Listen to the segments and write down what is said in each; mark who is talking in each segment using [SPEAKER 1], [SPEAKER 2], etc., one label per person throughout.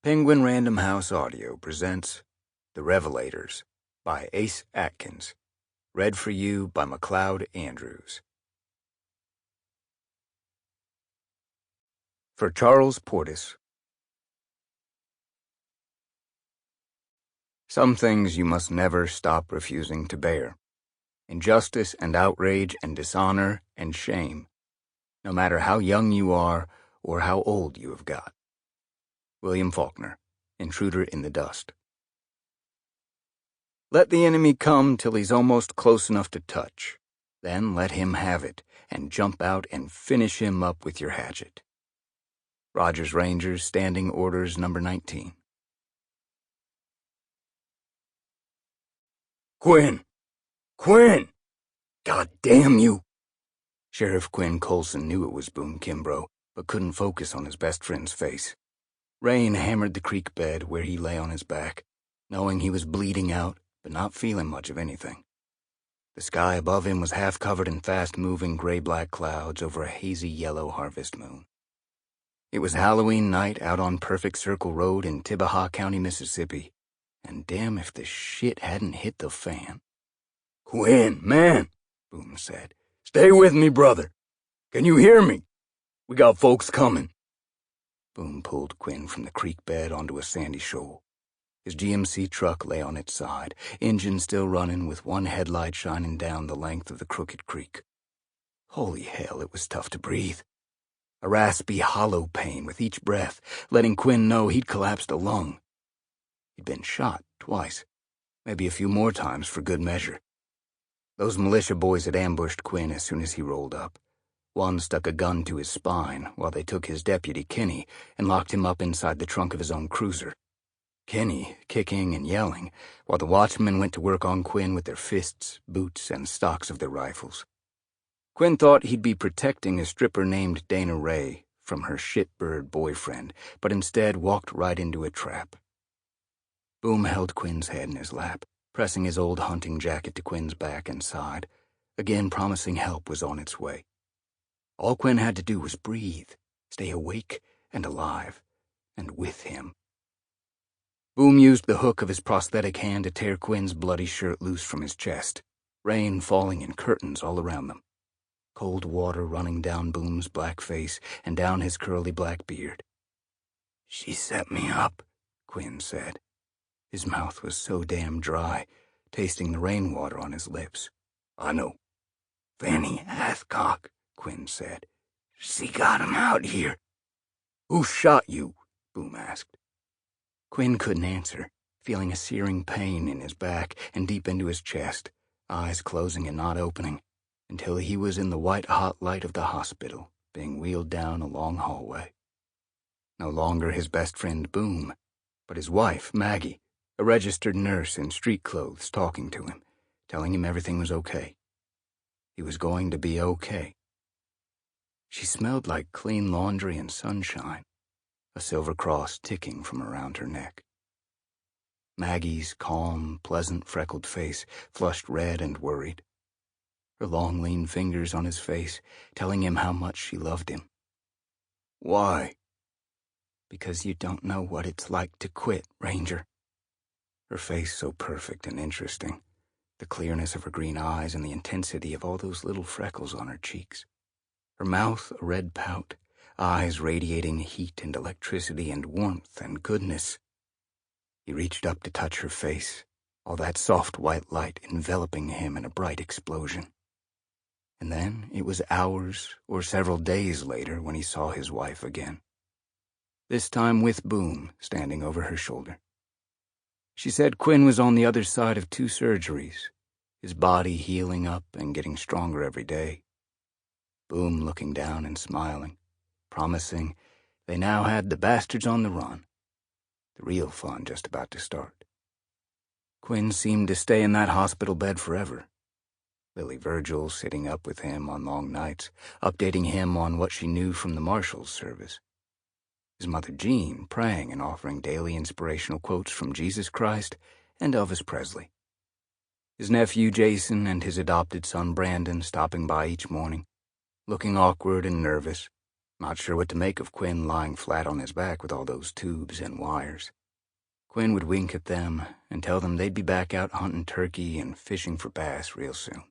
[SPEAKER 1] Penguin Random House Audio presents The Revelators by Atkins. Read for you by Macleod Andrews. For Charles Portis. Some things you must never stop refusing to bear. Injustice and outrage and dishonor and shame, no matter how young you are or how old you have got. William Faulkner, Intruder in the Dust. Let the enemy come till he's almost close enough to touch. Then let him have it, and jump out and finish him up with your hatchet. Rogers Rangers, Standing Orders Number 19. Quinn! Quinn! God damn you! Sheriff Quinn Colson knew it was Boone Kimbrough, but couldn't focus on his best friend's face. Rain hammered the creek bed where he lay on his back, knowing he was bleeding out, but not feeling much of anything. The sky above him was half covered in fast-moving gray-black clouds over a hazy yellow harvest moon. It was Halloween night out on Perfect Circle Road in Tibaha County, Mississippi, and damn if the shit hadn't hit the fan. "Quinn, man," Boone said, "stay with me, brother. Can you hear me? We got folks coming." Boone pulled Quinn from the creek bed onto a sandy shoal. His GMC truck lay on its side, engine still running with one headlight shining down the length of the crooked creek. Holy hell, it was tough to breathe. A raspy, hollow pain with each breath, letting Quinn know he'd collapsed a lung. He'd been shot twice, maybe a few more times for good measure. Those militia boys had ambushed Quinn as soon as he rolled up. One stuck a gun to his spine while they took his deputy, Kenny, and locked him up inside the trunk of his own cruiser. Kenny kicking and yelling, while the watchmen went to work on Quinn with their fists, boots, and stocks of their rifles. Quinn thought he'd be protecting a stripper named Dana Ray from her shitbird boyfriend, but instead walked right into a trap. Boom held Quinn's head in his lap, pressing his old hunting jacket to Quinn's back and side, again promising help was on its way. All Quinn had to do was breathe, stay awake and alive, and with him. Boom used the hook of his prosthetic hand to tear Quinn's bloody shirt loose from his chest, rain falling in curtains all around them. Cold water running down Boom's black face and down his curly black beard. "She set me up," Quinn said. His mouth was so damn dry, tasting the rainwater on his lips. "I know. Fanny Hathcock," Quinn said. "She got him out here." "Who shot you?" Boom asked. Quinn couldn't answer, feeling a searing pain in his back and deep into his chest, eyes closing and not opening, until he was in the white-hot light of the hospital, being wheeled down a long hallway. No longer his best friend Boom, but his wife, Maggie, a registered nurse in street clothes, talking to him, telling him everything was okay. He was going to be okay. She smelled like clean laundry and sunshine, a silver cross ticking from around her neck. Maggie's calm, pleasant, freckled face flushed red and worried. Her long, lean fingers on his face, telling him how much she loved him. "Why?" "Because you don't know what it's like to quit, Ranger." Her face so perfect and interesting, the clearness of her green eyes and the intensity of all those little freckles on her cheeks. Her mouth a red pout, eyes radiating heat and electricity and warmth and goodness. He reached up to touch her face, all that soft white light enveloping him in a bright explosion. And then it was hours or several days later when he saw his wife again. This time with Boom standing over her shoulder. She said Quinn was on the other side of 2 surgeries, his body healing up and getting stronger every day. Boom looking down and smiling, promising they now had the bastards on the run. The real fun just about to start. Quinn seemed to stay in that hospital bed forever. Lily Virgil sitting up with him on long nights, updating him on what she knew from the Marshal's service. His mother Jean praying and offering daily inspirational quotes from Jesus Christ and Elvis Presley. His nephew Jason and his adopted son Brandon stopping by each morning, looking awkward and nervous, not sure what to make of Quinn lying flat on his back with all those tubes and wires. Quinn would wink at them and tell them they'd be back out hunting turkey and fishing for bass real soon.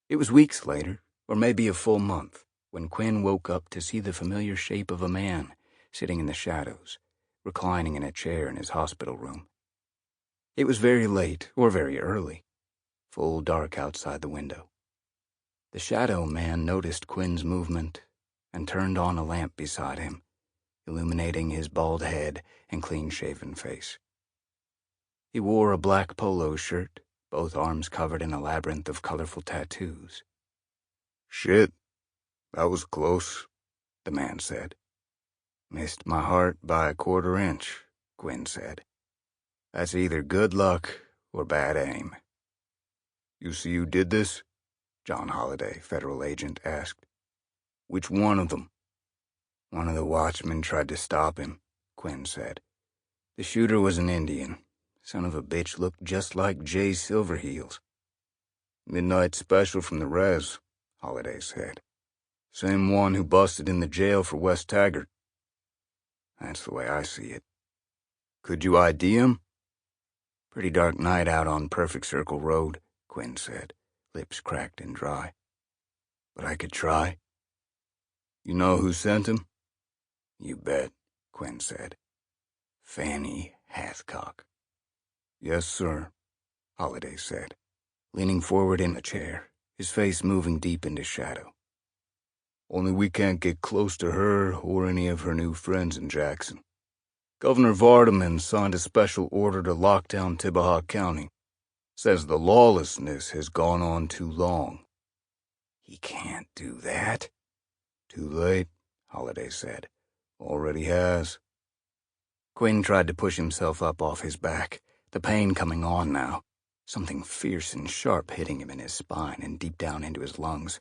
[SPEAKER 1] It was weeks later, or maybe a full month, when Quinn woke up to see the familiar shape of a man sitting in the shadows, reclining in a chair in his hospital room. It was very late, or very early, full dark outside the window. The shadow man noticed Quinn's movement and turned on a lamp beside him, illuminating his bald head and clean-shaven face. He wore a black polo shirt, both arms covered in a labyrinth of colorful tattoos. "Shit, that was close," the man said. "Missed my heart by a quarter-inch," Quinn said. "That's either good luck or bad aim." "You see who did this?" John Holliday, federal agent, asked. "Which one of them?" "One of the watchmen tried to stop him," Quinn said. "The shooter was an Indian. Son of a bitch looked just like Jay Silverheels." "Midnight special from the res," Holliday said. "Same one who busted in the jail for West Taggart." "That's the way I see it." "Could you ID him?" "Pretty dark night out on Perfect Circle Road," Quinn said, lips cracked and dry. "But I could try." "You know who sent him?" "You bet," Quinn said. "Fanny Hathcock." "Yes, sir," Holliday said, leaning forward in the chair, his face moving deep into shadow. "Only we can't get close to her or any of her new friends in Jackson. Governor Vardaman signed a special order to lock down Tibaha County. Says the lawlessness has gone on too long." "He can't do that." "Too late," Holliday said. "Already has." Quinn tried to push himself up off his back, the pain coming on now, something fierce and sharp hitting him in his spine and deep down into his lungs.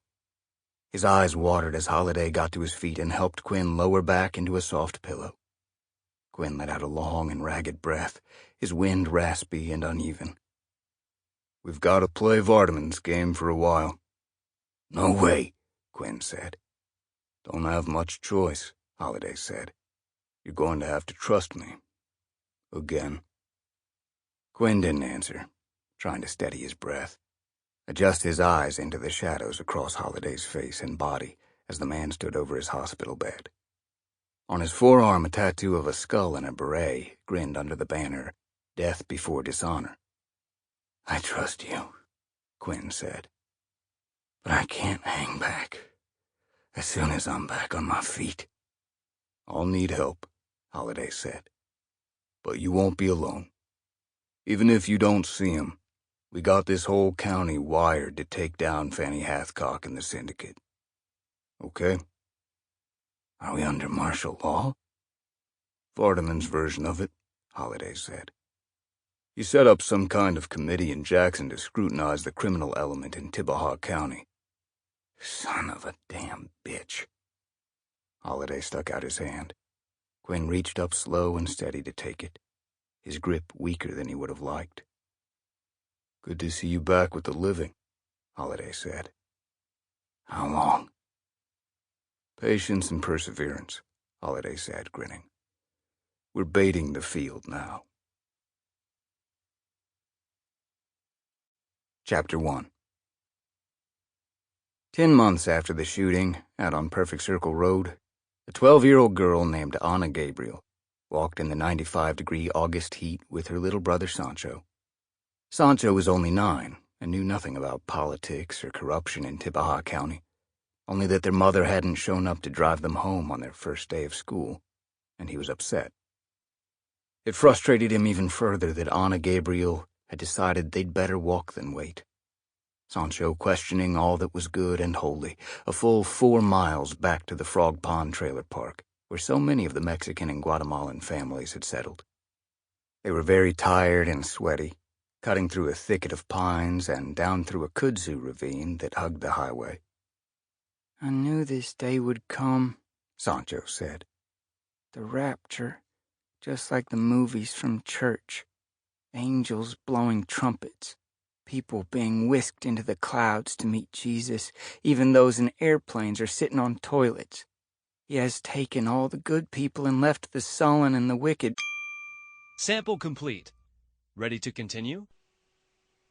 [SPEAKER 1] His eyes watered as Holliday got to his feet and helped Quinn lower back into a soft pillow. Quinn let out a long and ragged breath, his wind raspy and uneven. "We've got to play Vardaman's game for a while." "No way," Quinn said. "Don't have much choice," Holliday said. "You're going to have to trust me. Again." Quinn didn't answer, trying to steady his breath, adjust his eyes into the shadows across Holliday's face and body as the man stood over his hospital bed. On his forearm, a tattoo of a skull and a beret grinned under the banner, "Death Before Dishonor." "I trust you," Quinn said. "But I can't hang back as soon as I'm back on my feet." "I'll need help," Holliday said. "But you won't be alone. Even if you don't see him, we got this whole county wired to take down Fanny Hathcock and the syndicate. Okay?" "Are we under martial law?" "Vardaman's version of it," Holliday said. "He set up some kind of committee in Jackson to scrutinize the criminal element in Tibaha County." "Son of a damn bitch." Holliday stuck out his hand. Quinn reached up slow and steady to take it, his grip weaker than he would have liked. "Good to see you back with the living," Holliday said. "How long?" "Patience and perseverance," Holliday said, grinning. "We're baiting the field now." Chapter 1. 10 months after the shooting, out on Perfect Circle Road, a 12-year-old girl named Anna Gabriel walked in the 95-degree August heat with her little brother Sancho. Sancho was only 9 and knew nothing about politics or corruption in Tibaha County, only that their mother hadn't shown up to drive them home on their first day of school, and he was upset. It frustrated him even further that Anna Gabriel had decided they'd better walk than wait. Sancho questioning all that was good and holy, a full 4 miles back to the Frog Pond Trailer Park, where so many of the Mexican and Guatemalan families had settled. They were very tired and sweaty, cutting through a thicket of pines and down through a kudzu ravine that hugged the highway. "I knew this day would come," Sancho said. "The rapture, just like the movies from church. Angels blowing trumpets. People being whisked into the clouds to meet Jesus. Even those in airplanes are sitting on toilets. He has taken all the good people and left the sullen and the wicked.
[SPEAKER 2] Sample complete. Ready to continue?